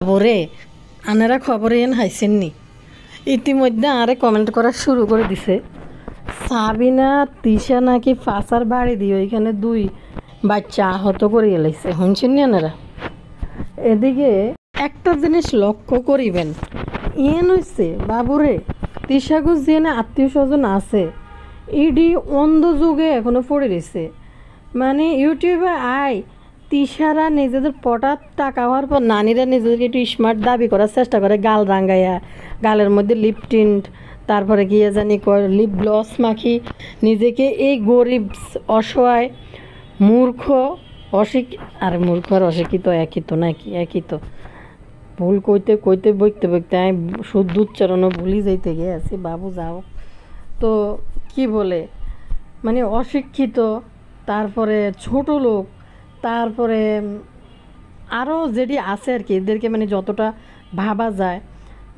খবরে আনারা খবরে এন হাইছেননি ইতিমধ্যে আরে কমেন্ট করা শুরু করে দিছে। সাবিনা তিশা নাকি ফাঁসার বাড়ি দিয়ে ওইখানে 2 বাচ্চা আহত করে এলাইছে, শুনছেন নি আনারা? এদিকে একটা জিনিস লক্ষ্য করিবেন, ইয়েন হইছে বাবুরে তিশাগু যে আত্মীয় স্বজন আছে ইডি অন্ধ যুগে এখনো পড়ে রয়েছে। মানে ইউটিউবে আয় তিশারা নিজেদের পটার টাকা হওয়ার পর নানিরা নিজেদেরকে একটু স্মার্ট দাবি করার চেষ্টা করে, গাল রাঙ্গাইয়া গালের মধ্যে লিপ টিন্ট, তারপরে গিয়ে জানি লিপ গ্লস মাখি নিজেকে এই গরিব অসহায় মূর্খ আর মূর্খ আর অশিক্ষিত একই তো নাকি? একই তো। ভুল কইতে কইতে বইতে বইতে আমি শুদ্ধ উচ্চারণও ভুলি যাইতে গিয়ে আছি। বাবু যাও তো কি বলে, মানে অশিক্ষিত, তারপরে ছোট লোক, তারপরে আরও যেটি আছে আর কি, এদেরকে মানে যতটা ভাবা যায়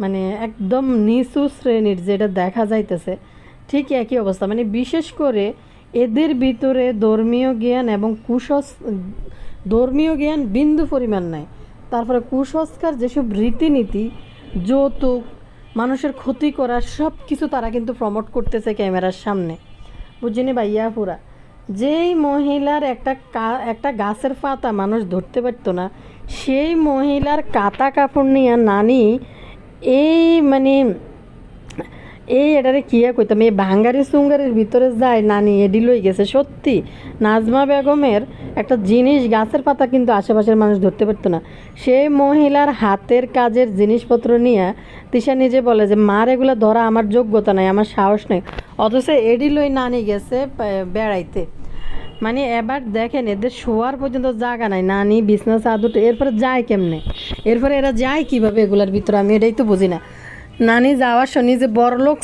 মানে একদম নিচু শ্রেণীর যেটা দেখা যাইতেছে ঠিক একই অবস্থা। মানে বিশেষ করে এদের ভিতরে ধর্মীয় জ্ঞান এবং ধর্মীয় জ্ঞান বিন্দু পরিমাণ নাই। তারপরে কুসংস্কার যেসব রীতিনীতি, যৌতুক, মানুষের ক্ষতি করা সব কিছু তারা কিন্তু প্রমোট করতেছে ক্যামেরার সামনে, বুঝিনি ভাইয়া পুরা। যেই মহিলার একটা গাছের পাতা মানুষ ধরতে পারতো না, সেই মহিলার কাটা কাপড় নিয়ে নানি মানে এটারে কিয়া কইতাম, এই ভাঙ্গারি সুঙ্গারির ভিতরে যায় নানি এডি লই গেছে। সত্যি নাজমা বেগমের একটা জিনিস গাছের পাতা কিন্তু আশেপাশের মানুষ ধরতে পারতো না, সেই মহিলার হাতের কাজের জিনিসপত্র নিয়ে তিশা নিজে বলে যে মার এগুলো ধরা আমার যোগ্যতা নাই, আমার সাহস নেই, অথচ এডি লই নানি গেছে বেড়াইতে। মানে এবার দেখেন এদের শোয়ার পর্যন্ত জায়গা নাই, নানি বিছনা চাদর, এরপরে যায় কেমনে, এরপরে এরা যায় কিভাবে এগুলার ভিতরে, আমি এটাই তো বুঝি না। নানি যাওয়ার শনি যে বড়লোক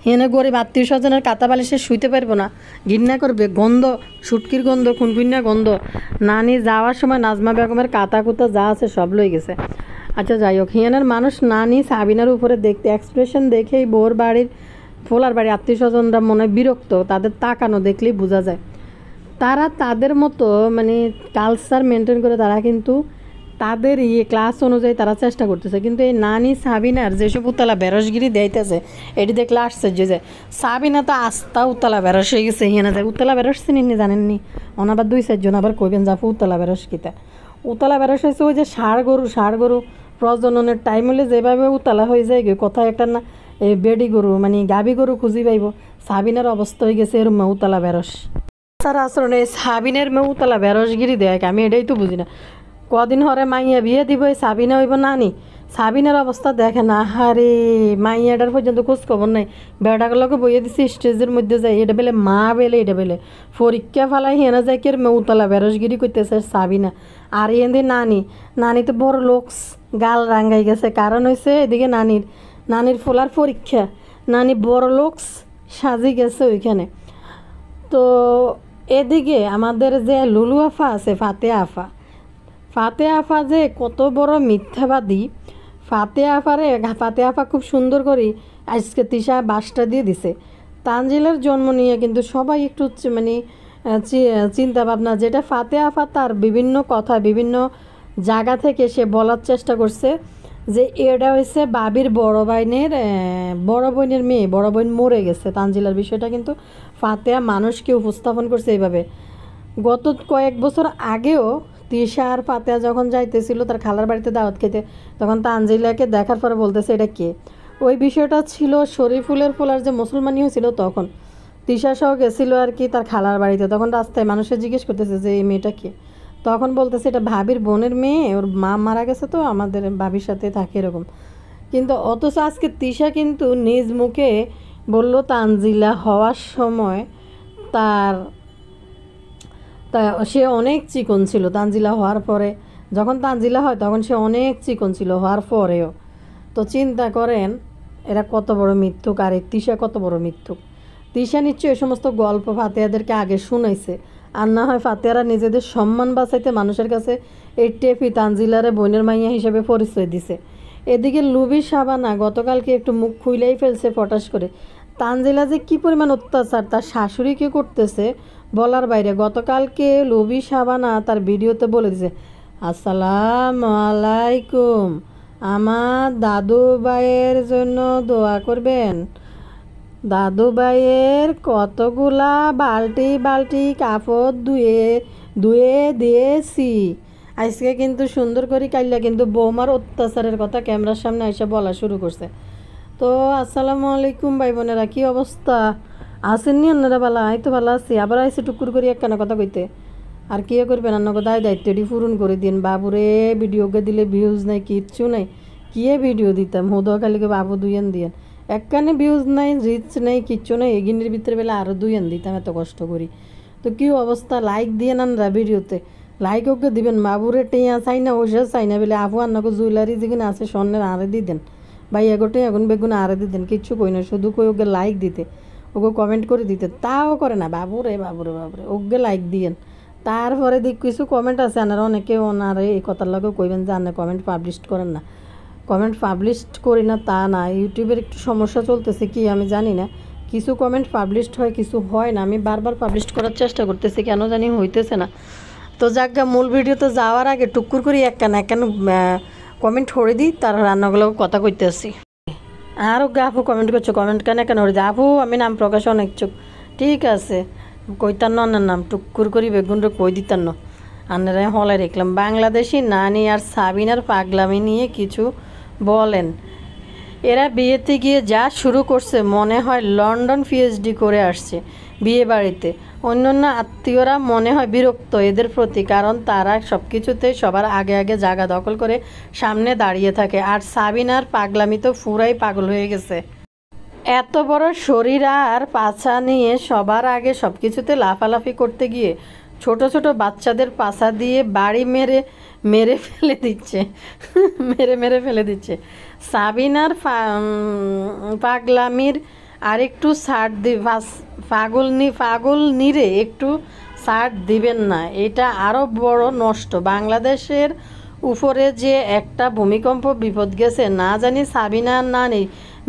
হেনে গরিব আত্মীয় স্বজনের কাতা বালিশে শুইতে পারবো না, ঘৃণা করবে, গন্ধ, সুটকির গন্ধ, খুনকুন্না গন্ধ। নানি যাওয়ার সময় নাজমা বেগমের কাতা কুতা যা আছে সব লই গেছে। আচ্ছা যাই হোক, হিয়ানের মানুষ নানি সাবিনার উপরে দেখতে এক্সপ্রেশন দেখেই বোর বাড়ির ফোলার বাড়ির আত্মীয় স্বজনরা মনে বিরক্ত, তাদের তাকানো দেখলেই বোঝা যায়। তারা তাদের মতো মানে কালচার মেনটেন করে তারা কিন্তু তাদের ক্লাস অনুযায়ী তারা চেষ্টা করতেছে, কিন্তু এই নানি সাবিনার যেসব উতলা বেরসগিরি দেইতেছে এটি দেখলে আশ্চর্য যায়। সাবিনা তো আস্তা উতলা বেরস হয়ে গেছে, হিয়ানা যায় উতলা বেরস চিনি জানেননি, ওনাবার 2-4 জন আবার কইবেন যাবো উতলা বেরস কিতা। উতলা বেরস হয়েছে ওই যে ষাঁড় গরু প্রজননের টাইম হলে যেভাবে উতলা হয়ে যায় কোথায় একটা না বেডি গরু মানে গাভী গরু খুঁজি পাইব, সাবিনার অবস্থা হয়ে গেছে এরম উতলা বেরস। তার আসলে সাবিনের উতলা বেরসগিরি দেয়, আমি এটাই তো বুঝি না। কদিন হরে মাইয়া বিয়ে দিব, সাবিনা হইব নানি, সাবিনার অবস্থা দেখে না, হারে মাইয়াটার পর্যন্ত খোঁজ খবর নাই। বেড়াগুলোকে বইয়ে দিছি স্টেজের মধ্যে যাই, এটা বেলে মা বেলে এটা বেলে পরীক্ষা ফালাই হেনা যায় কের মেউতলা বেরসগিরি করতেছে সাবিনা। আর এনে নানি তো বড় লোকস গাল রাঙ্গাই গেছে, কারণ হয়েছে এদিকে নানির ফোলার পরীক্ষা, নানি বড় লোকস সাজি গেছে ওইখানে। তো এদিকে আমাদের যে লুলু আফা আছে ফাতে আফা যে কত বড় মিথ্যাবাদী। ফাতে আফা খুব সুন্দর করে আজকে তিশা বাসটা দিয়ে দিছে। তানজিলের জন্ম নিয়ে কিন্তু সবাই একটু মানে চিন্তা ভাবনা, যেটা ফাতে আফা তার বিভিন্ন কথা বিভিন্ন জায়গা থেকে সে বলার চেষ্টা করছে যে এটা হয়েছে বাবির বড় বোনের মেয়ে, বড় বোন মরে গেছে। তানজিলার বিষয়টা কিন্তু ফাতেয়া মানুষকে উপস্থাপন করছে এইভাবে। গত কয়েক বছর আগেও তিশা আর ফাতেয়া যখন যাইতেছিল তার খালার বাড়িতে দাওয়াত খেতে, তখন তানজিলাকে দেখার পরে বলতেছে এটা কে। ওই বিষয়টা ছিল শরীফুলের ফোলার যে মুসলমানি হয়েছিল তখন তিশা সহ গেছিলো আর কি তার খালার বাড়িতে, তখন রাস্তায় মানুষের জিজ্ঞেস করতেছে যে এই মেয়েটা কে, তখন বলতেছে এটা ভাবির বোনের মেয়ে, ওর মা মারা গেছে তো আমাদের ভাবির সাথে থাকে এরকম। কিন্তু অথচ আজকে তিশা কিন্তু নিজ মুখে বলল তানজিলা হওয়ার সময় সে অনেক চিকন ছিল, তানজিলা হওয়ার পরে যখন তানজিলা হয় তখন সে অনেক চিকন ছিল হওয়ার পরেও। তো চিন্তা করেন এরা কত বড় মিথ্যুক, আর তিশা কত বড় মিথ্যুক। তিশা নিশ্চয়ই এই সমস্ত গল্প ফাতেয়াদেরকে আগে শুনাইছে, আর না হয় ফাতেয়ারা নিজেদের সম্মান বাঁচাইতে মানুষের কাছে এই টেপি তানজিলারে বোনের মাইয়া হিসেবে পরিচয় দিছে। এদিকে লুবি সাবানা গতকালকে একটু মুখ খুইলেই ফেলছে ফটাস করে। তানজিলা যে কী পরিমাণ অত্যাচার তার শাশুড়িকে করতেছে বলার বাইরে। গতকালকে লুবি সাবানা তার ভিডিওতে বলে দিছে আসসালামু আলাইকুম, আমার দাদু ভাইয়ের জন্য দোয়া করবেন। দাদু ভাইয়ের কতগুলা বালতি বালতি কাপড় ধুয়ে ধুয়ে দিয়েছি। আজকে কিন্তু সুন্দর করে কাইলা কিন্তু বৌমার অত্যাচারের কথা ক্যামেরার সামনে এসে বলা শুরু করছে। তো আসসালামু আলাইকুম ভাই বোনেরা, কী অবস্থা? আসেননি আপনারা? ভালো, আমি তো ভালো আছি। আবার আইসি টুকুর করি একখানা কথা কইতে। আর কী করবেন, আপনাকে দায় দায়িত্বটি পূরণ করে দিন। বাবুরে ভিডিওকে দিলে ভিউজ নাই, কিচ্ছু নাই। কিয়ে ভিডিও দিতাম হুদো খালিকে বাবু দুইয়ান দিয়েন, একখানে ভিউজ নাই, রিচ নেই, কিচ্ছু নেই। এগিনের ভিতরে বেলা আরও দুইয়ান দিতাম, এত কষ্ট করি। তো কী অবস্থা, লাইক দিয়ে আনরা ভিডিওতে, লাইক ওকে দিবেন। বাবুরে টেঁয়া চাই না, ওষা চাই না বলে আপু আন্নাকে জুয়েলারি যেখানে আছে স্বর্ণের আরে দিয়ে দেন, ভাই এগোটে এখন বেগুন আরে দিয়ে দেন, কিচ্ছু কই না, শুধু কই ওকে লাইক দিতে, ওকে কমেন্ট করে দিতে, তাও করে না। বাবুরে বাবুরে বাবুরে ওকে লাইক দিয়েন। তারপরে দেখ কিছু কমেন্ট আছে আনারা, অনেকে ওনারে এই কথার লাগে কইবেন যে আনে কমেন্ট পাবলিশ করেন না। কমেন্ট পাবলিশ করি না তা না, ইউটিউবের একটু সমস্যা চলতেছে কি আমি জানি না, কিছু কমেন্ট পাবলিশড হয়, কিছু হয় না। আমি বারবার পাবলিশ করার চেষ্টা করতেছি, কেন জানি হইতেছে না। তো যাক, মূল ভিডিওতে যাওয়ার আগে টুকুর করি একখান কমেন্ট হরে দিই, তার রান্নাগুলো কথা কইতেছি। আরও আপু কমেন্ট করছো, কমেন্ট কেন হরে দিই আপু, আমি নাম প্রকাশ অনেক চোখ, ঠিক আছে কইতান্ন আন্নার নাম টুকুর করি বেগুনরে কই দিতান্ন। আন্নারা হলাই দেখলাম বাংলাদেশি নানি আর সাবিনার পাগলামি নিয়ে কিছু বলেন। এরা বিয়েতে গিয়ে যা শুরু করছে মনে হয় লন্ডন পিএইচডি করে আসছে বিয়ে বাড়িতে। অন্যান্য আত্মীয়রা মনে হয় বিরক্ত এদের প্রতি, কারণ তারা সব কিছুতেই সবার আগে আগে জায়গা দখল করে সামনে দাঁড়িয়ে থাকে। আর সাবিনার পাগলামি তো পুরাই পাগল হয়ে গেছে। এত বড় শরীর আর পাছা নিয়ে সবার আগে সব কিছুতে লাফালাফি করতে গিয়ে ছোট ছোট বাচ্চাদের পাছা দিয়ে বাড়ি মেরে মেরে ফেলে দিচ্ছে মেরে মেরে ফেলে দিচ্ছে। সাবিনার পাগলামির আরেকটু ছাড় পাগল নিরে একটু ছাড় দিবেন না, এটা আরও বড় নষ্ট। বাংলাদেশের উপরে যে একটা ভূমিকম্প বিপদ গেছে, না জানি সাবিনার নানি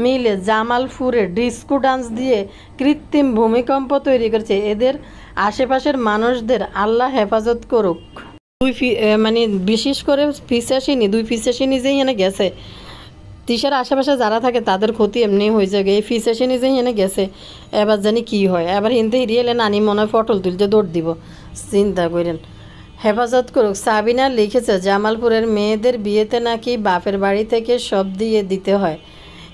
মিলে জামালপুরে ডিস্কো ডান্স দিয়ে কৃত্রিম ভূমিকম্প তৈরি করেছে। এদের আশেপাশের মানুষদের আল্লাহ হেফাজত করুক। মানে বিশেষ করে ফিসাসিনী, দুই ফিসাসিনী যেই এনে গেছে, তিসার আশেপাশে যারা থাকে তাদের ক্ষতি এমনি হয়ে যাবে। এই ফিসাসিনী যেই এনে গেছে, এবার জানি কি হয়। এবার হিন্দে হিরিয়েলে নানি মনে হয় পটল তুলতে দৌড় দিব, চিন্তা করেন। হেফাজত করুক। সাবিনা লিখেছে জামালপুরের মেয়েদের বিয়েতে নাকি বাপের বাড়ি থেকে সব দিয়ে দিতে হয়,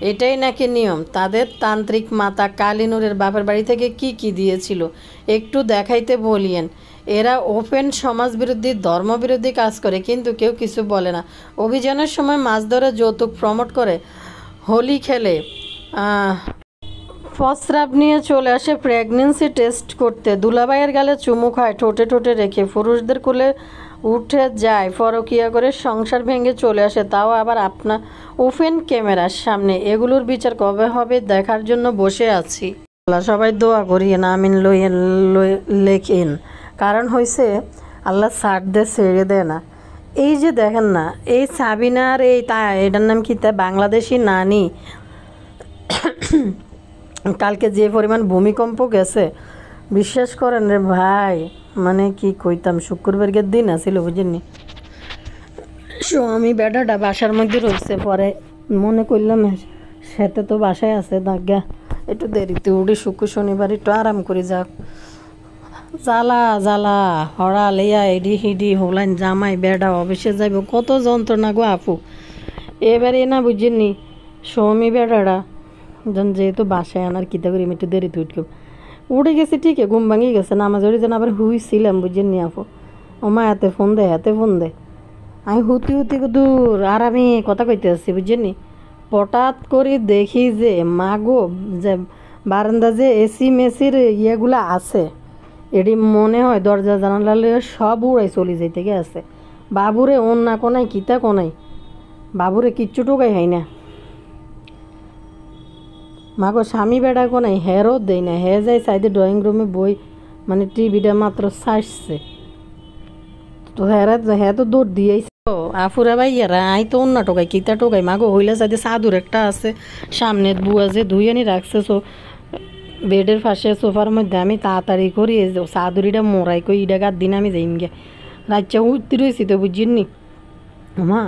এটাই নাকি নিয়ম। তাদের তান্ত্রিক মাতা কালিনুরের বাপের বাড়ি থেকে কি কি দিয়েছিল একটু দেখাইতে বলিয়েন। এরা ওপেন সমাজবিরোধী ধর্মবিরোধী কাজ করে, কিন্তু কেউ কিছু বলে না। অভিযানের সময় মাছ ধরে যৌতুক প্রমোট করে, হোলি খেলে, প্রস্রাব নিয়ে চলে আসে প্রেগনেন্সি টেস্ট করতে, দুলাভাইয়ের গালে চুমু খায় ঠোঁটে ঠোঁটে রেখে, পুরুষদের কোলে উঠে যায়, পরকিয়া করে সংসার ভেঙে চলে আসে, তাও আবার আপনার ওপেন ক্যামেরার সামনে। এগুলোর বিচার কবে হবে দেখার জন্য বসে আছি। সবাই দোয়া করিয়েন, আমিন লেখেন। কারণ হয়েছে আল্লাহ ছাড় দে ছেড়ে দেয় না। এই যে দেখেন না, এই সাবিনার এটার নাম কি, তা বাংলাদেশি নানি, কালকে যে পরিমাণ ভূমিকম্প গেছে বিশ্বাস করেন রে ভাই, মানে কি কইতাম। শুক্রবারের দিন আসিল বুঝেননি, আমি বেটাটা বাসার মধ্যে রয়েছে, পরে মনে করলাম সেতে তো বাসায় আছে, দাগা একটু দেরিতে উঠে শুক্র শনিবার একটু আরাম করে যাক। জ্বালা জ্বালা হরা লেয়া এডি হিডি হলাইন জামাই বেড়া অফিসে যাইব, কত যন্ত্রণা গো আপু। এবারে না বুঝিনি সৌমি বেড়াটা যেহেতু বাসায় আনার কিতা করি, আমি একটু দেরিতে উঠে গেছি, ঠিক ঘুম ভাঙিয়ে গেছে, নামাজ ওরি যেন আবার হুইছিলাম বুঝিনি আপু। ও মা হাতে ফোন দে আমি হুতি দূর, আর আমি কথা কইতে আসছি বুঝিনি। হঠাৎ করে দেখি যে মাগো, যে বারান্দা যে এসি মেসির ইয়েগুলা আছে, এটি মনে হয় দরজা জানালে সব উড়াই চলে যাইতে গেছে। বাবুরে অন্য কোনাই কিতা কোনাই, বাবুরে কিচ্ছু টোকাই হয় না। মাগো স্বামী বেড়া কোনাই হেরও দেয় না, হে যায় সাইডে ড্রয়িং রুমে বই, মানে টিভিটা মাত্র ছাড়ছে তো হ্যাঁ তো দৌড় দিয়েছে। আফুরা ভাইয়ারা আই তো অন্য টোকাই কিতা টোকাই, মাগো হইলে সাইডে চাদর একটা আছে সামনে বুয়া যে ধুই আনি রাখছে, বেডের পাশে সোফার মধ্যে আমি তাড়াতাড়ি করি চাদুরিটা মোড়াই কই ইডা গার দিন আমি যাইম গে রাজ্যা উঠতে রয়েছি তো বুঝিনি। মা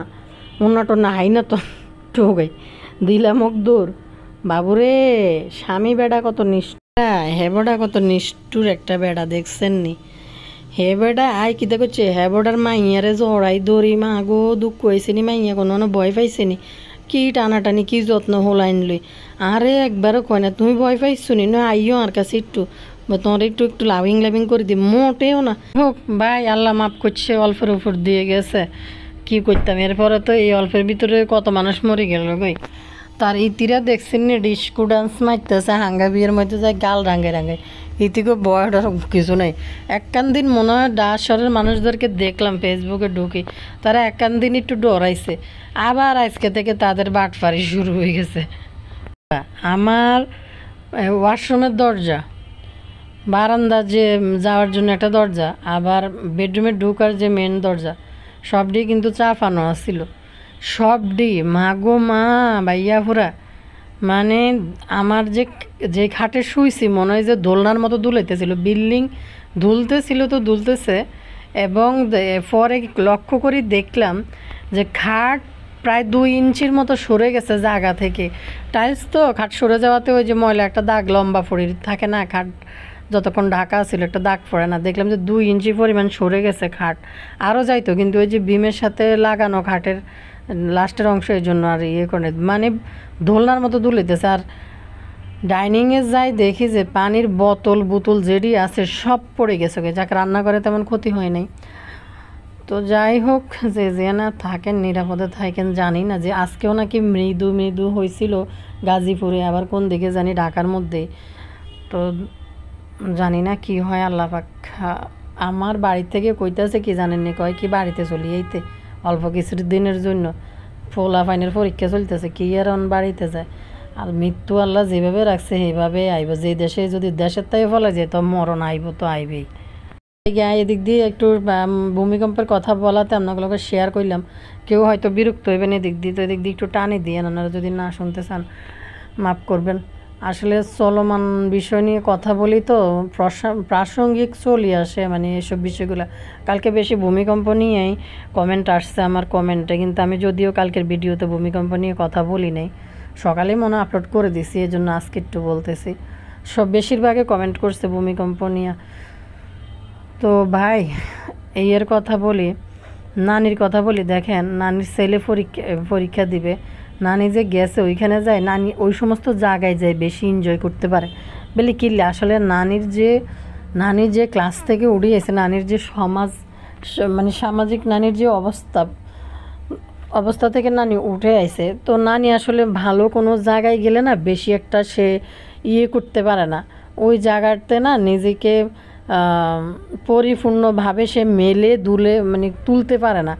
উন্নাটো না হাই না তো ঠোকাই দিলাম ওক দৌড় বাবুরে স্বামী বেড়া কত নিষ্ঠুর হে বেড়া কত নিষ্ঠুর একটা বেড়া দেখছেন নি হে বেড়া আই কিতা করছে হে বেড়ার মাইয়ারে জড়াই দড়ি মা গো দুঃখ হয়েছে নি মাইয়া কোনো ভয় পাইছে নি কি টানাটানি কি যত্ন হলাইন লই আরে একবারও কয় না তুমি ভয় পাইছো নি না আইও আর কাছে একটু তোমার একটু একটু লাভিং লাভিং করে দি মোটেও না হোক ভাই আল্লাহ মাফ করছে অল্পের উপর দিয়ে গেছে কি করতাম এরপরে তো এই অল্পের ভিতরে কত মানুষ মরে গেল ভাই তার ইতিরা দেখছেন না ডিস্কো ডান্স মারতেছে হাঙ্গা বিয়ের মধ্যে যায় গাল রাঙ্গে রাঙ্গে ইতিকে বয়টার কিছু নেই একখান দিন মনে হয় ডাশরের মানুষদেরকে দেখলাম ফেসবুকে ঢুকি তারা একখান দিন একটু ডরাইছে আবার আজকে থেকে তাদের বাটফারি শুরু হয়ে গেছে আমার ওয়াশরুমের দরজা বারান্দা যে যাওয়ার জন্য একটা দরজা আবার বেডরুমে ঢোকার যে মেন দরজা সবটি কিন্তু চাপানো আসছিল সবটি মা গো মা ভাইয়া ফুরা মানে আমার যে খাটে শুইছি মনে হয় যে দোলনার মতো দুলাইতেছিল বিল্ডিং দুলতেছিল তো দুলতেছে এবং পরে লক্ষ্য করি দেখলাম যে খাট প্রায় 2 ইঞ্চির মতো সরে গেছে জায়গা থেকে টাইলস তো খাট সরে যাওয়াতে ওই যে ময়লা একটা দাগ লম্বা পড়ে থাকে না খাট যতক্ষণ ঢাকা ছিল একটা দাগ পড়ে না দেখলাম যে 2 ইঞ্চি পরিমাণ সরে গেছে খাট আরও যাইতো কিন্তু ওই যে বিমের সাথে লাগানো খাটের লাস্টের অংশ এই জন্য আর ইয়ে করে মানে দোলনার মতো দুলিতেছে আর ডাইনিংয়ে যাই দেখি যে পানির বোতল যেটি আছে সব পড়ে গেছে যাকে রান্না করে তেমন ক্ষতি হয় নাই তো যাই হোক যে না থাকেন নিরাপদে থাকেন জানি না যে আজকেও নাকি মৃদু হয়েছিল গাজীপুরে আবার কোন দিকে জানি ঢাকার মধ্যে তো জানি না কি হয় আল্লাহ পাক আমার বাড়ি থেকে কইতাছে কি জানেন নি কয় কি বাড়িতে চলি এইতে অল্প কিছু দিনের জন্য ফোলা ফাইনের পরীক্ষা চলতেছে কি আর বাড়িতে যায় আর মৃত্যু আল্লাহ যেভাবে রাখছে সেইভাবে আইব যে দেশে যদি দেশের তাই ফলা যায় তো মরণ আইব তো আইবেই এদিক দিয়ে একটু ভূমিকম্পের কথা বলাতে আপনাগুলোকে শেয়ার করলাম কেউ হয়তো বিরক্ত হইবেন এদিক দিয়ে তো এদিক দিয়ে একটু টানে দিয়ে আপনারা যদি না শুনতে চান মাফ করবেন আসলে চলমান বিষয় নিয়ে কথা বলি তো প্রাসঙ্গিক চলে আসে মানে এসব বিষয়গুলো কালকে বেশি ভূমিকম্প নিয়েই কমেন্ট আসছে আমার কমেন্টে কিন্তু আমি যদিও কালকের ভিডিওতে ভূমিকম্প নিয়ে কথা বলি নাই সকালে মনে আপলোড করে দিছি এই জন্য আজকে একটু বলতেছি সব বেশিরভাগে কমেন্ট করছে ভূমিকম্প নিয়ে তো ভাই এর কথা বলি নানির কথা বলি দেখেন নানির ছেলে পরীক্ষা দিবে নানি যে গেছে ওইখানে যায় নানি ওই সমস্ত জায়গায় যায় বেশি এনজয় করতে পারে বলে কিনলে আসলে নানির যে ক্লাস থেকে উঠে এসে নানির যে মানে সামাজিক নানির যে অবস্থা থেকে নানি উঠে আইছে তো নানি আসলে ভালো কোনো জায়গায় গেলে না বেশি একটা সে ইয়ে করতে পারে না ওই জায়গাতে না নিজেকে পরিপূর্ণভাবে সে মেলে দুলে মানে তুলতে পারে না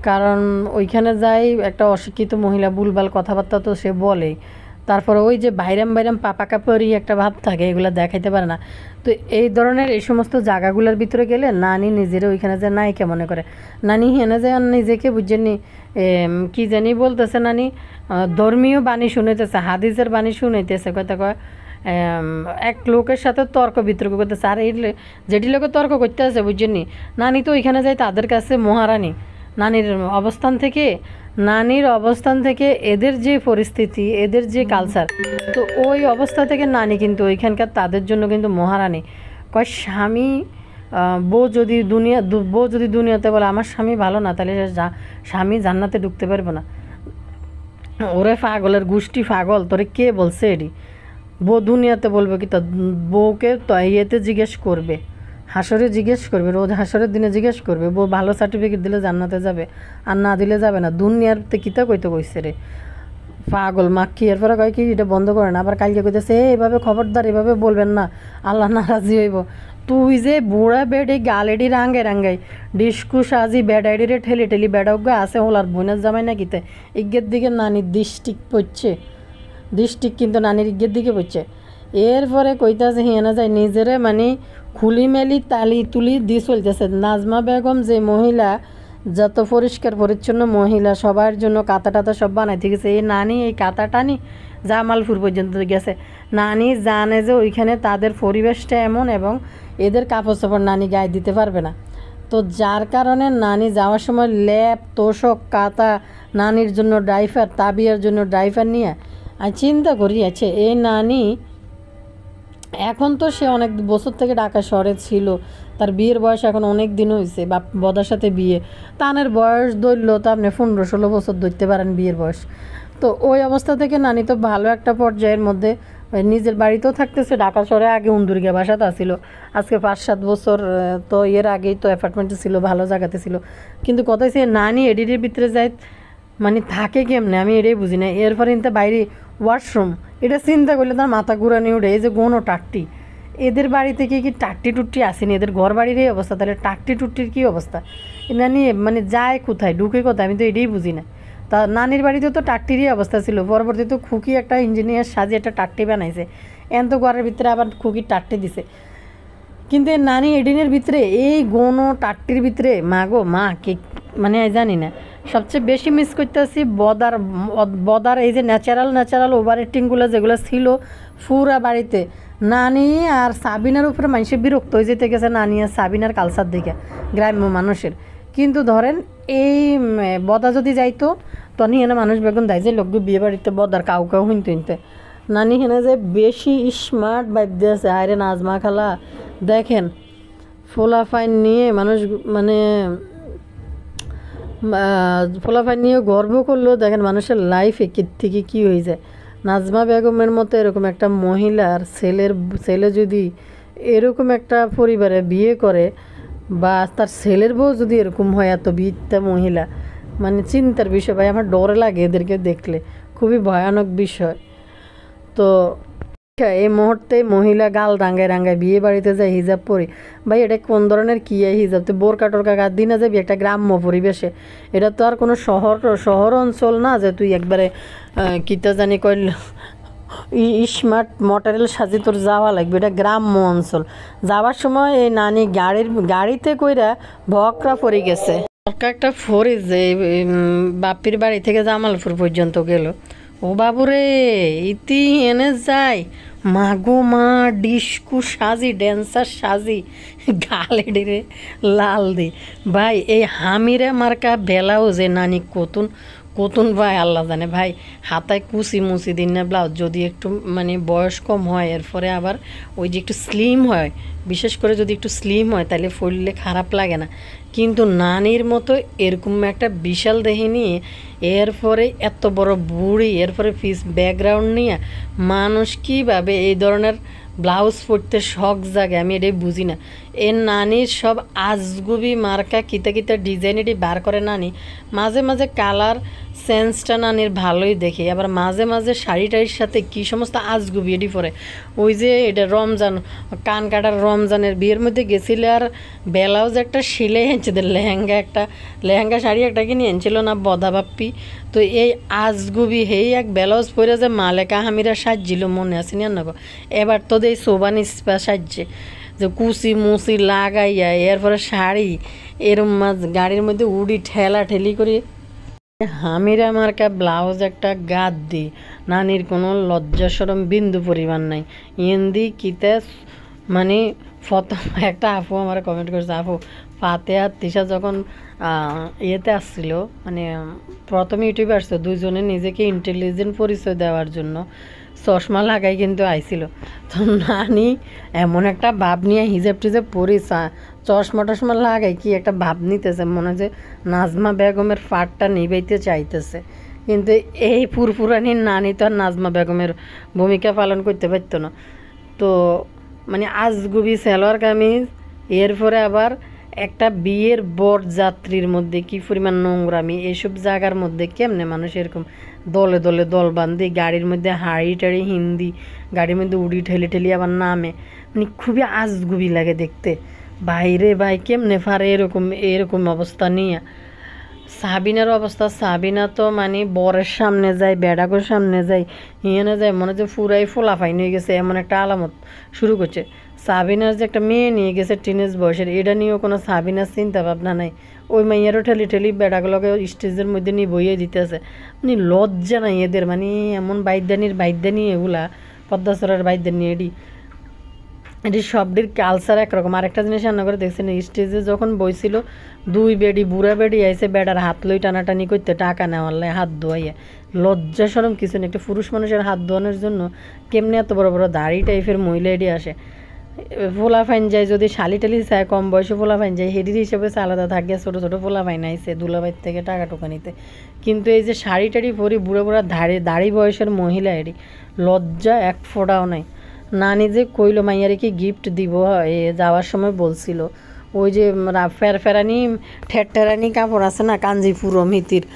কারণ ওইখানে যাই একটা অশিক্ষিত মহিলা ভুলভাল কথাবার্তা তো সে বলেই তারপরে ওই যে বাইরাম পাপাকাপড়ি একটা ভাব থাকে এগুলো দেখাইতে পারে না তো এই ধরনের এই সমস্ত জায়গাগুলোর ভিতরে গেলে নানি নিজেরা ওইখানে যে নায়িকা মনে করে নানি হেনে যায় নিজেকে বুঝছেননি কি জানি বলতেছে নানি ধর্মীয় বাণী শুনাইতেছে হাদিসের বাণী শুনাইতেছে কথা কয় এক লোকের সাথে তর্ক বিতর্ক করতেছে আর এই যেটি লোকের তর্ক করতে আছে বুঝছেননি নানি তো ওইখানে যায় তাদের কাছে মহারানী নানির অবস্থান থেকে এদের যে পরিস্থিতি এদের যে কালচার তো ওই অবস্থা থেকে নানি কিন্তু ওইখানকার তাদের জন্য কিন্তু মহারানী কয় স্বামী বউ যদি দুনিয়াতে বলে আমার স্বামী ভালো না তাহলে স্বামী জান্নাতে ঢুকতে পারবে না ওরে পাগলের গোষ্ঠী পাগল তোরে কে বলছে এটি বউ দুনিয়াতে বলবে কি তা বউকে তো ইয়েতে জিজ্ঞেস করবে হাসরে জিজ্ঞেস করবে রোজ হাসরের দিনে জিজ্ঞেস করবে বউ ভালো সার্টিফিকেট দিলে জান্নাতে যাবে আর না দিলে যাবে না দুনিয়াতে কিতা কইতে কইছে রে পাগল মাক্কি এরপরে কয় কি এটা বন্ধ করে না আবার কালকে কইতেছে এইভাবে খবরদার এভাবে বলবেন না আল্লাহ নারাজি হইব তুই যে বুড়া বেডি গালেডি রাঙ্গাই ডিস্কু সাজি বেডাইডি রে ঠেলি বেডাউগা আছে ওলার বোনের জামাই না কিতে ইজ্ঞের দিকে নানির ডিস্ট্রিক্ট কিন্তু নানির ইজ্ঞের দিকে পড়ছে এরপরে কইতাছে হিয়ানা যায় নিজেরে মানে খুলি মেলি তালি তুলি দিয়ে চলতেছে নাজমা বেগম যে মহিলা যত পরিষ্কার পরিচ্ছন্ন মহিলা সবার জন্য কাঁথা টাতা সব বানাইতে গেছে এই নানি এই কাঁথা টানি জামালপুর পর্যন্ত গেছে নানি জানে যে ওইখানে তাদের পরিবেশটা এমন এবং এদের কাপড় চাপড় নানি গায়ে দিতে পারবে না তো যার কারণে নানি যাওয়ার সময় ল্যাপ তোষক কাঁথা নানির জন্য ড্রাইভার, তাবিয়ার জন্য ড্রাইভার নিয়ে আমি চিন্তা করি আছে এই নানি এখন তো সে অনেক বছর থেকে ঢাকা শহরে ছিল, তার বিয়ের বয়স এখন অনেক দিন হয়েছে, বদার সাথে বিয়ে, তানের বয়স ধরলো তো আপনি 15-16 বছর ধরতে পারেন বিয়ের বয়স। তো ওই অবস্থা থেকে নানি তো ভালো একটা পর্যায়ের মধ্যে নিজের বাড়িতেও থাকতেছে, ঢাকা শহরে আগে উন্দুরিয়া বাসাতে আসিল, আজকে 5-7 বছর তো এর আগেই তো অ্যাপার্টমেন্টে ছিল, ভালো জায়গাতে ছিল। কিন্তু কথাই সে নানি এডিটের ভিতরে যায় মানে থাকে কেমনে আমি এটাই বুঝি না। এরপরে ইনতে বাইরে ওয়াশরুম, এটা চিন্তা করলে তার মাথা ঘুরানি উঠে। এই যে গনো টাট্টি, এদের বাড়ি থেকে কি টাট্টি টুট্টি আসেনি? এদের ঘর বাড়ির এই অবস্থা, তাহলে টাট্টি টুট্টির কী অবস্থা? না নিয়ে মানে যায় কোথায়, ঢুকে কোথায়, আমি তো এটাই বুঝি না। তা নানির বাড়িতে তো টাট্টিরই অবস্থা ছিল, পরবর্তীতে খুকি একটা ইঞ্জিনিয়ার সাজে একটা টাট্টি বানাইছে, এন তো ঘরের ভিতরে আবার খুকির টাট্টি দিছে। কিন্তু এই নানি এডিনের ভিতরে এই গনো টাট্টির ভিতরে মা গো মা কে মানে জানি না। সবচেয়ে বেশি মিস করতেছি বদার এই যে ন্যাচারাল ওভার অ্যাক্টিংগুলো যেগুলো ছিল পুরা বাড়িতে। নানি আর সাবিনার উপরে মানুষের বিরক্ত হয়ে যেতে গেছে, নানি আর সাবিনার কালচার দেখে গ্রাম্য মানুষের। কিন্তু ধরেন এই বদা যদি যাইতো তনি এনে মানুষ বেগুন দেয় যে লোক বিয়ে বাড়িতে বদার কাউ হিনতে নানি হেনে যে বেশি স্মার্ট বাইপ দিয়েছে। আরে নাজমা খালা দেখেন ফোলাফাইন নিয়ে মানুষ মানে ফোলাফাইন নিয়ে গর্ব করলেও দেখেন মানুষের লাইফে থেকে কী হয়ে যায়। নাজমা বেগমের মতো এরকম একটা মহিলার ছেলে যদি এরকম একটা পরিবারে বিয়ে করে, বা তার ছেলের বউ যদি এরকম হয়, এত বিদ্যা মহিলা, মানে চিন্তার বিষয় ভাই। আমার ডর লাগে এদেরকে দেখলে, খুবই ভয়ানক বিষয়। তো এই মুহূর্তে মহিলা গাল রাঙ্গায় বিয়ে বাড়িতে যায় হিজাব পরি, ভাই এটা কোন ধরনের কী হিজাব? তো বোরকা টোরকা গাদ দিনা যাবি একটা গ্রাম্য পরিবেশে, এটা তো আর কোনো শহর অঞ্চল না যে তুই একবারে কিতা জানি কইল স্মার্ট মটেরিয়াল সাজি তোর যাওয়া লাগবে, এটা গ্রাম্য অঞ্চল। যাওয়ার সময় এই নানি গাড়িতে কইরা ভকরা পরি গেছে, একটা ফরি যে বাপির বাড়ি থেকে জামালপুর পর্যন্ত গেল। ও বাবুরে ইতি এনে যায় মাগো মা ডিস্কু সাজি ড্যান্সার সাজি গালে ডিরে লাল দি ভাই। এই হামিরে মার্কা ব্লাউজে নানি কতুন ভাই আল্লাহ জানে ভাই। হাতায় মুসি দিন না ব্লাউজ যদি একটু মানে বয়স কম হয়, এরপরে আবার ওই যে একটু স্লিম হয়, বিশেষ করে যদি একটু স্লিম হয় তাহলে পরলে খারাপ লাগে না। কিন্তু নানির মতো এরকম একটা বিশাল দেহি নিয়ে, এরপরে এত বড় বুড়ি, এরপরে ফিস ব্যাকগ্রাউন্ড নিয়ে মানুষ কীভাবে এই ধরনের ব্লাউজ পরতে শখ জাগে আমি এটাই বুঝি না। এর নানির সব আজগুবি মার্কা কিতা ডিজাইন এটি বার করে নানি। মাঝে মাঝে কালার সেন্সটা নানির ভালোই দেখি, আবার মাঝে মাঝে শাড়িটারির সাথে কী সমস্ত আজগুবি এটি পরে। ওই যে এটা রমজান, কান কাটার রমজানের বিয়ের মধ্যে গেছিল, আর ব্লাউজ একটা সিলে এনেছিল, লেহেঙ্গা শাড়ি একটা কিনে এনেছিল না বদা বাপ্পি। তো এই আজগুবি হেই এক ব্লাউজ পরে যে মালেকা হামিরা সাজছিল, মনে আছে না? এবার তো এই সোবানি সাজছে যে কুচি মুচি লাগাইয়া, এরপরে শাড়ি এরম গাড়ির মধ্যে উড়ি ঠেলি করি হামিরা মার্কা ব্লাউজ একটা গাদ দি। নানির কোনো লজ্জা সরম বিন্দু পরিমাণ নাই। ইন্দি কিতে মানে প্রথম একটা আপু আমার কমেন্ট করছে, আপু ফাতেহা তিশা যখন ইয়েতে আসছিল, মানে প্রথমে ইউটিউবে আসছে, দুজনে নিজেকে ইন্টেলিজেন্ট পরিচয় দেওয়ার জন্য চশমা লাগাই কিন্তু আইছিল। তো নানি এমন একটা ভাব নিয়ে হিজাব টিজাব পরি চশমা লাগাই কি একটা ভাব নিতেছে, মনে হয় যে নাজমা বেগমের ফাটটা নিবাইতে চাইতেছে। কিন্তু এই পুরপুরানির নানি তো আর নাজমা বেগমের ভূমিকা পালন করতে পারতো না। তো মানে আজগুবি সালোয়ার কামিজ, এরপরে আবার একটা বিয়ের বরযাত্রীর মধ্যে কি পরিমাণ নোংরামি, এসব জায়গার মধ্যে কেমনে মানুষ এরকম দলে দল বান্ধি গাড়ির মধ্যে হাড়ি টাড়ি হিন্দি গাড়ির মধ্যে উড়ি ঠেলি আবার নামে, মানে খুবই আজগুবি লাগে দেখতে। বাইরে ভাই কেমনে পারে এরকম অবস্থা নিয়ে। সাবিনার অবস্থা, সাবিনা তো মানে বরের সামনে যায়, বেড়াগোর সামনে যায়, হিয়ানে যায়, মনে হচ্ছে ফুরাই ফোলাফাই নিয়ে গেছে, এমন একটা আলামত শুরু করছে। সাবিনার যে একটা মেয়ে নিয়ে গেছে টিনেজ বয়সের, এটা নিয়েও কোনো সাবিনার চিন্তা ভাবনা নাই। ওই মাইয়ারও ঠেলি বেড়াগুলোকে স্টেজের মধ্যে নিয়ে বইয়ে দিতেছে, মানে লজ্জা নাই এদের, মানে এমন বাইদ্যানি এগুলা পদ্মাচরের বাইদ্যানি এডি এটি সবটির কালচার একরকম। আরেকটা জিনিস রান্না করে দেখছেন, স্টেজে যখন বইছিল দুই বেডি বুড়া বেডি আইসে বেডার হাত লই টানাটানি করতে টাকা নেওয়ার লাই হাত ধোয়াইয়া, লজ্জা সরম কিছু নেই। একটা পুরুষ মানুষের হাত ধোয়ানোর জন্য কেমনি এত বড় বড় দাড়ি টাইপের মহিলা এটি আসে। ফোলা ফাইন যায় যদি শালি টালি চায়, কম বয়সে ফোলা ফাইন যায়, হেডির হিসেবে আলাদা থাকে, ছোটো ছোটো ফোলা ফাইন আইসে দুলাবাইর থেকে টাকা টোকা নিতে। কিন্তু এই যে শাড়ি টাড়ি পরি বুড়ো বুড়া দাড়ি বয়সের মহিলা এটি, লজ্জা এক ফোঁটাও নাই। নানি যে কইলো মাইয়ারে কি গিফট দিব যাওয়ার সময় বলছিল, ওই যে ফেরানি ঠেরঠেরানি কাপড় আছে না কাঞ্জিপুরম মিতির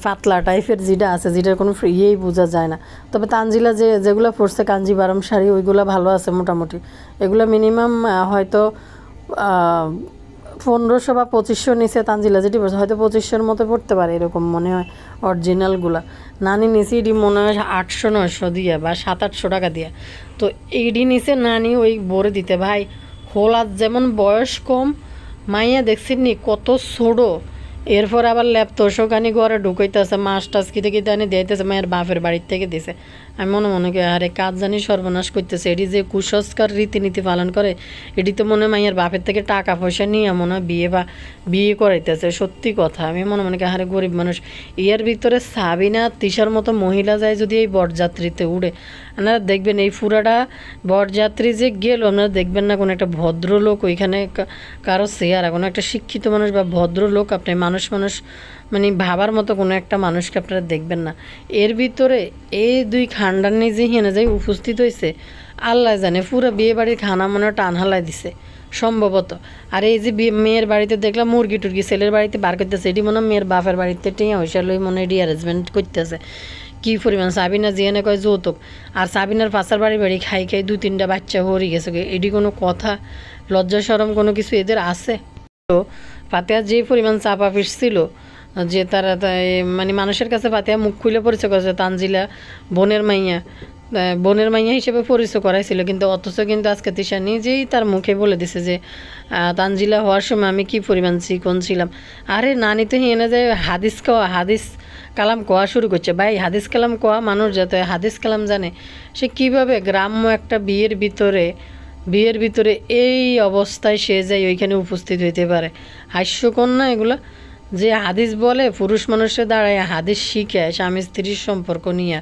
পাতলা টাইপের যেটা আছে, যেটার কোনো ইয়েই বোঝা যায় না। তবে তানজিলা যেগুলো পরছে কাঞ্জিবারম শাড়ি ওইগুলো ভালো আছে মোটামুটি। এগুলো মিনিমাম হয়তো 1500 বা 2500 নিচে। তানজিলা যেটি পড়ছে হয়তো 2500-র মতো পড়তে পারে এরকম মনে হয় অরিজিনালগুলা। নানি নিচে এটি মনে হয় 800-900 দিয়ে বা 700-800 টাকা দিয়ে। তো এইডি নিচে নানি ওই বরে দিতে ভাই হোলার যেমন বয়স কম, মাইয়া দেখছি নি কত ছোটো। এরপর আবার ল্যাপটপখানি ঘরে ঢুকাইতেছে, মাছ টাছ কিতে কিতে আনি দিতেছে, মায়ের বাপের বাড়ির থেকে দিছে। আমি মনে মনে করি আরে কাজ জানি সর্বনাশ করতেছে। এটি যে কুসংস্কার রীতিনীতি পালন করে, এটি তো মনে হয় মায়ের বাপের থেকে টাকা পয়সা নিয়ে মনে হয় বিয়ে করাইতেছে। সত্যি কথা, আমি মনে মনে করি আরে গরিব মানুষ। এর ভিতরে সাবিনা তিশার মতো মহিলা যায় যদি এই বরযাত্রীতে উড়ে, আপনারা দেখবেন এই পুরাটা বরযাত্রী যে গেল, আপনারা দেখবেন না কোনো একটা ভদ্রলোক ওইখানে কারো চেহারা, কোনো একটা শিক্ষিত মানুষ বা ভদ্রলোক আপনি মানুষ মানে ভাবার মতো কোনো একটা মানুষকে আপনারা দেখবেন না। এর ভিতরে এই দুই খান্ডানি যে হেনে যাই উপস্থিত হয়েছে, আল্লাহ জানে পুরো বিয়ে বাড়ির খানা মনে টান হালাই দিছে সম্ভবত। আর এই যে মেয়ের বাড়িতে দেখলাম মুরগি টুরগি ছেলের বাড়িতে বার করতেছে, এটি মনে হয় মেয়ের বাপের বাড়িতে টিয়া হয়েছে লই মনে হয় অ্যারেঞ্জমেন্ট করতেছে। কী পরিমাণ সাবিনা জিয়ানে কয় যৌতুক, আর সাবিনার পাশার বাড়ি খাই 2-3টা বাচ্চা হরি গেছে। এটি কোনো কথা? লজ্জা শরম কোনো কিছু এদের আছে? তো ফাতেহা যে পরিমাণ চাপা পিসছিল যে তারা মানে মানুষের কাছে ফাতেহা মুখ খুলে পরিচয় করেছে তানজিলা বোনের মাইয়া হিসেবে পরিচয় করাইছিল। কিন্তু অথচ কিন্তু আজকে তিশা নিজেই তার মুখে বলে দিছে যে তানজিলা হওয়ার সময় আমি কি পরিমাণ চিকন ছিলাম। আরে নানি তো এনে যায় হাদিস কালাম কোয়া শুরু করছে। ভাই হাদিস কালাম কোয়া মানুষ যাতে হাদিস কালাম জানে, সে কিভাবে গ্রাম্য একটা বিয়ের ভিতরে এই অবস্থায় সে যায় ওইখানে উপস্থিত হইতে পারে? হাস্যকন্যা এগুলো। যে হাদিস বলে পুরুষ মানুষের দাঁড়ায় হাদিস শিখে স্বামী স্ত্রীর সম্পর্ক নিয়ে,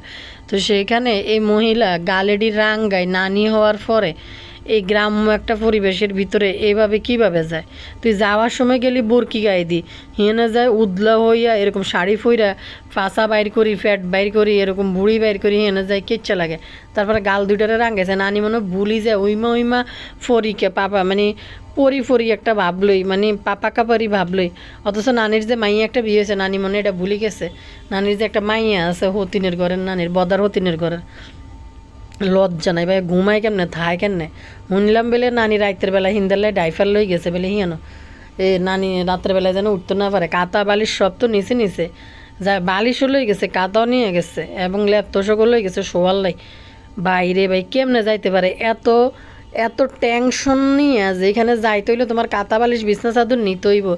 তো সেইখানে এই মহিলা গালেডি রাঙ্গায় নানি হওয়ার পরে এই গ্রাম্য একটা পরিবেশের ভিতরে এইভাবে কিভাবে যায়? তুই যাওয়ার সময় গেলি বুরকি গায়ে দি, হিনে যায় উদলা হইয়া এরকম শাড়ি ফইরা ফাঁসা বাইর করি ফ্যাট বাইর করি এরকম বুড়ি বাইর করি হেনে যায় কিচ্ছা লাগে। তারপরে গাল দুইটারে রাঙ্গেছে নানি মনে ভুলি যায় ওইমা ফরিকে পাপা মানে পরি একটা ভাবলই, মানে পাপাকাপারি ভাবলই। অথচ নানির যে মাইয়া একটা বিয়ে হয়েছে নানি মনে এটা ভুলি গেছে। নানির যে একটা মাইয়া আছে হতিনের ঘরের, নানির বদার হতিনের ঘরের। লজ্জা নাই ভাই, ঘুমায় কেমনে থায় কেমনে? শুনলাম বেলে নানি রাতের বেলা হিন্দাল্লায় ডাইফার লই গেছে বেলে হিয়ানো নানি রাতের বেলায় যেন উঠতে না পারে। কাতা বালিশ সব তো নিচে যা বালিশও লই গেছে, কাতাও নিয়ে গেছে এবং ল্যাপটপও লই গেছে শোয়াল্লাই। বাইরে ভাই কেমনে যাইতে পারে এত টেনশন নিয়ে? যেখানে যাইতে হইলে তোমার কাতা বালিশ বিছনা চাদর নিতে হইব,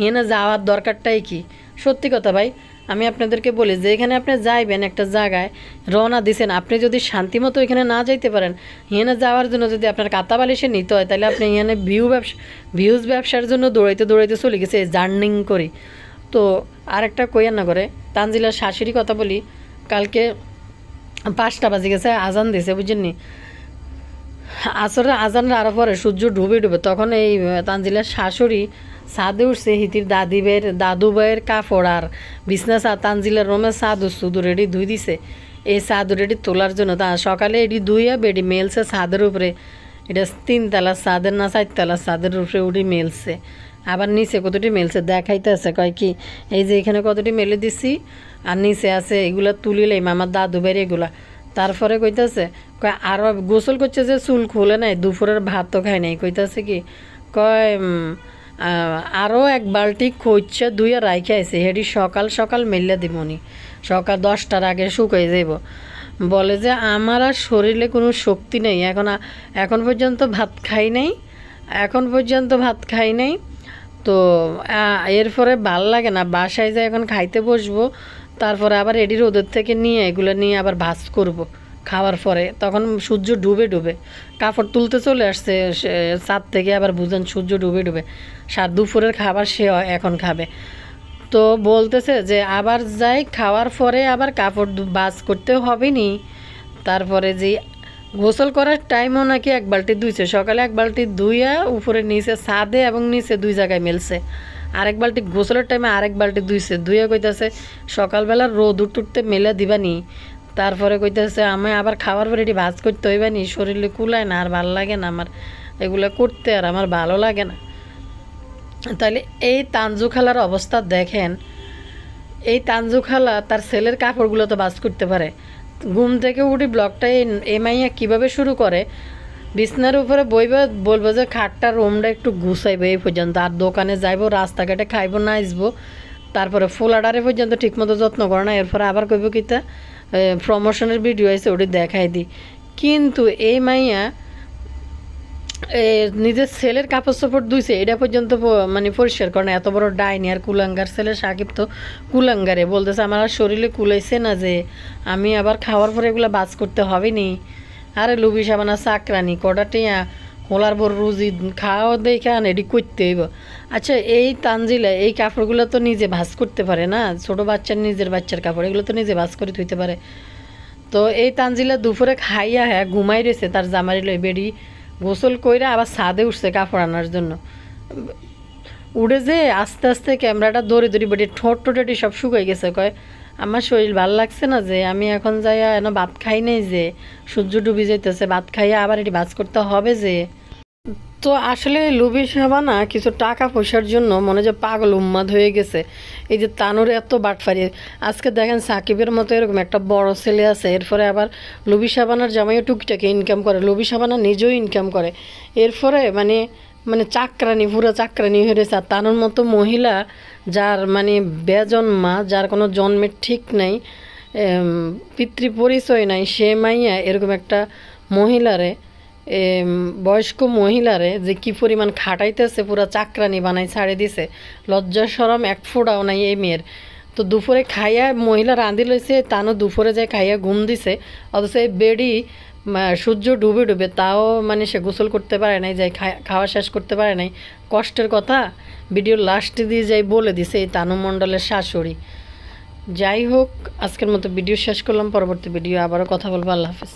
এখানে যাওয়ার দরকারটাই কি? সত্যি কথা ভাই, আমি আপনাদেরকে বলি যে এখানে আপনি যাইবেন একটা জায়গায় রওনা দিছেন, আপনি যদি শান্তিমতো এখানে না যাইতে পারেন, এখানে যাওয়ার জন্য যদি আপনার কাতা বালিশে নিতে হয় তাহলে আপনি এখানে ভিউজ ব্যবসার জন্য দৌড়াইতে চলে গেছে জার্নিং করি। তো আরেকটা কইয়া না করে তানজিলার শাশুড়ি কথা বলি, কালকে 5টা বাজে গেছে আজান দিছে বুঝছেননি, আসরে আজানের আরো পরে সূর্য ডুবে তখন এই তানজিলার শাশুড়ি ছাদে উঠছে হিতির দাদু ভাইয়ের কাপড় আর বিছনা তানজিলার রোমে ছাদ শুধু রেডি ধুই দিছে। এই ছাদ রেডি তোলার জন্য তা সকালে এডি ধুইয়া বেডি মেলছে ছাদের উপরে। এটা 3তলা ছাদের না 4তলা ছাদের উপরে উঠি মেলছে, আবার নিচে কতটি মেলছে দেখাইতেছে কয় কি এই যে এখানে কতটি মেলে দিছি আর নিচে আছে এগুলা তুলিলেই আমার দাদু ভাইয়ের এগুলা। তারপরে কইতাছে কয় আরও গোসল করছে যে চুল খুলে নাই, দুপুরের ভাত তো খায় নাই। কইতাছে কি কয় আরও 1 বালতি খইচা ধুইয়া রাইখে আইছে, হেডি সকাল মেলিয়া দিবনি, সকাল 10টার আগে শুকাই যাইব। বলে যে আমার আর শরীরে কোনো শক্তি নেই, এখন পর্যন্ত ভাত খাই নাই। তো এরপরে ভাল লাগে না, বাসায় যায় এখন খাইতে বসবো, তারপরে আবার এডি রোদের থেকে নিয়ে এগুলো নিয়ে আবার ভাজ করব। খাওয়ার পরে, তখন সূর্য ডুবে ডুবে কাপড় তুলতে চলে আসছে ছাদ থেকে, আবার বুঝেন সূর্য ডুবে ডুবে দুপুরের খাবার সে এখন খাবে। তো বলতেছে যে আবার যাই খাওয়ার পরে আবার কাপড় বাস করতে হবে নি। তারপরে যে গোসল করার টাইমও নাকি এক বালতি ধুইছে, সকালে এক বালতি ধুইয়া উপরে নিচে ছাদে এবং নিচে দুই জায়গায় মেলছে, আরেক বালতি গোসলের টাইমে আরেক বালতি ধুইছে, ধুইয়া কইতাছে সকালবেলা রোদ উঠতে মেলা দিবানি। তারপরে কইতেছে আমি আবার খাওয়ার পরে এটি ভাজ করতে হইবা নি, শরীরে কুলায় না, আর ভালো লাগে না আমার এগুলো করতে, আর আমার ভালো লাগে না। তাহলে এই তানজু খালার অবস্থা দেখেন, এই তানজু খালা তার ছেলের কাপড়গুলো তো ভাজ করতে পারে। ঘুম থেকে উঠি ব্লগটা এই মাইয়া কীভাবে শুরু করে, বিছনার উপরে বইবে, বলবো যে খাটটা রুমটা একটু গুছাইবে এই পর্যন্ত, আর দোকানে যাইবো, রাস্তাঘাটে খাইবো না আসবো, তারপরে ফুলাডারে পর্যন্ত ঠিকমতো যত্ন করে না, এরপরে আবার কইব কিতা প্রমোশনের ভিডিও আছে ওটি দেখাই দিই। কিন্তু এই মাইয়া নিজের ছেলের কাপড় চোপড় ধুইছে এটা পর্যন্ত মানে পরিষ্কার করে না। এত বড় ডাইনি আর কুলাঙ্গার ছেলে সাকিব তো কুলাঙ্গারে বলতেছে আমার আর শরীরে কুলাইছে না যে আমি আবার খাওয়ার পরে এগুলো বাজ করতে হবে নি। আরে লুবি সাবানা চাকরানি কটা টিয়া হোলার বড় রুজি খাওয়া দেখে আন এটি করতে হইব। আচ্ছা এই তানজিলা এই কাপড়গুলো তো নিজে ভাজ করতে পারে না, ছোটো বাচ্চার নিজের বাচ্চার কাপড় এগুলো তো নিজে ভাজ করে ধুইতে পারে। তো এই তানজিলা দুপুরে খাইয়া হ্যাঁ ঘুমাই রয়েছে, তার জামারি লই বেড়ি গোসল কইরা আবার ছাদে উঠছে কাপড় আনার জন্য। উড়ে যে আস্তে আস্তে ক্যামেরাটা দৌড়ে দৌড়ি বেটি ঠোঁট টোটেটি সব শুকাই গেছে, কয় আমার শরীর ভালো লাগছে না যে আমি এখন যাইয়া এন ভাত খাই নাই, যে সূর্য ডুবি যাইতেছে ভাত খাইয়া আবার এটি ভাজ করতে হবে যে। তো আসলে লুবি সাবানা কিছু টাকা পয়সার জন্য মনে যে পাগল উম্মাদ হয়ে গেছে। এই যে তানুর এত বাটফারি, আজকে দেখেন সাকিবের মতো এরকম একটা বড় ছেলে আছে, এরপরে আবার লুবি সাবানার জামাইও টুকিটাকে ইনকাম করে, লুবি সাবানা নিজেও ইনকাম করে, এরপরে মানে মানে চাকরানি পুরো চাকরানি হয়ে রয়েছে। আর তানুর মতো মহিলা যার মানে বেজন্মা, যার কোনো জন্মের ঠিক নাই, পিতৃ পরিচয় নাই, সে মাইয়া এরকম একটা মহিলারে বয়স্ক মহিলারে যে কি পরিমাণ খাটাইতেছে, পুরা চাকরানি বানাই ছাড়ে দিছে, লজ্জা শরম এক ফোঁটাও নাই এই মেয়ের। তো দুপুরে খাইয়া মহিলা রাঁধি লইছে, তানও দুপুরে যায় খাইয়া ঘুম দিছে, অথচ এই বেডি সূর্য ডুবে ডুবে তাও মানে সে গোসল করতে পারে নাই, যাই খাওয়া শেষ করতে পারে নাই। কষ্টের কথা ভিডিওর লাস্টে দিয়ে যাই বলে দিছে এই তানু মণ্ডলের শাশুড়ি। যাই হোক আজকের মতো ভিডিও শেষ করলাম, পরবর্তী ভিডিও আবারও কথা বলবো। আল্লাহ হাফেজ।